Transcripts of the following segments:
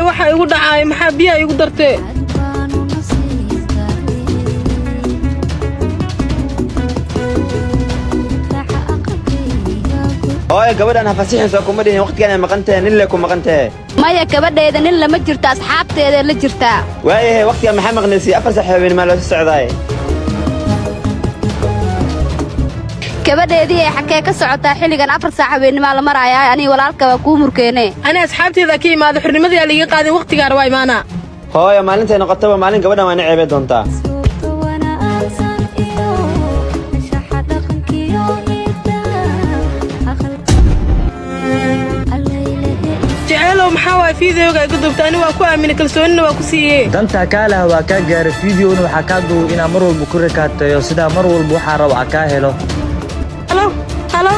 waxa igu dhacay maxaa biyo igu dartay ooy gabadhan hafasiixayso kuma dhihin waqtigan maqantay nin le ku maqantay maya gabadheeda nin lama jirto asxaabteeda la jirtaa waayahay waqtigan maxaa maqnaysi 4 saax habeen ma loo socdaay gabadheedii ay xakee ka socotaa xilligan 4 saax habeenimo la marayaa ani walaalka waa ku murkeenay ani asxaabteeda ka imaado xirnimadii la iga qaaday waqtigaar waa imaana hooyo maalinta noqotaba maalin gabadhan waa ceebay doontaa jeceelow maxaa waay fiidiyowga igu dubtay ani waa ku aaminay kalsoonina waa ku siiyey danta kaalaha waa ka gaaray fiidiyowna waxa ka duub ina mar walba ku rakaatayo sida mar walba waxa rabo ka helo halo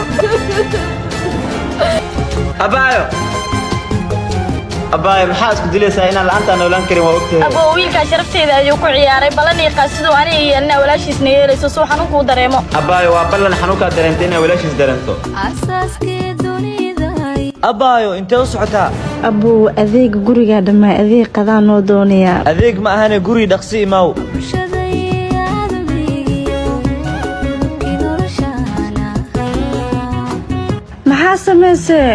abaayo maxaa isku dilaysaa inaan la'aanta noolaan karin waa ogtahay abo wiilka sharafteeda ayuu ku ciyaaray balan iyo qasido ani yeelna walaashiisna yeelayso soo xanuun ku dareemo abaayo waa balan xanuunka dareentay inay walaashiis dareento abaayo intee u socotaa abo adeeg guriga dhamaa adeeg qadaa noo doonaya adeeg ma ahane guri dhaqsi imaaw maxaa sameysay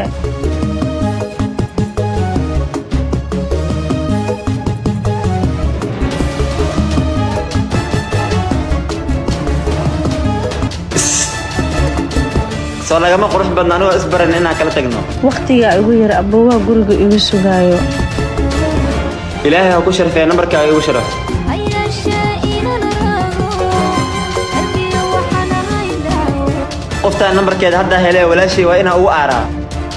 soo lagama qurux badna anoo isbaran inaan kala tagno waqtiga igu yar abowaa guriga igu sugaayo ilaahay ha ku sharfee nambarka igu sharaf qoftaan nambarkeeda hadda helay walaashii waa inaa ugu aaraa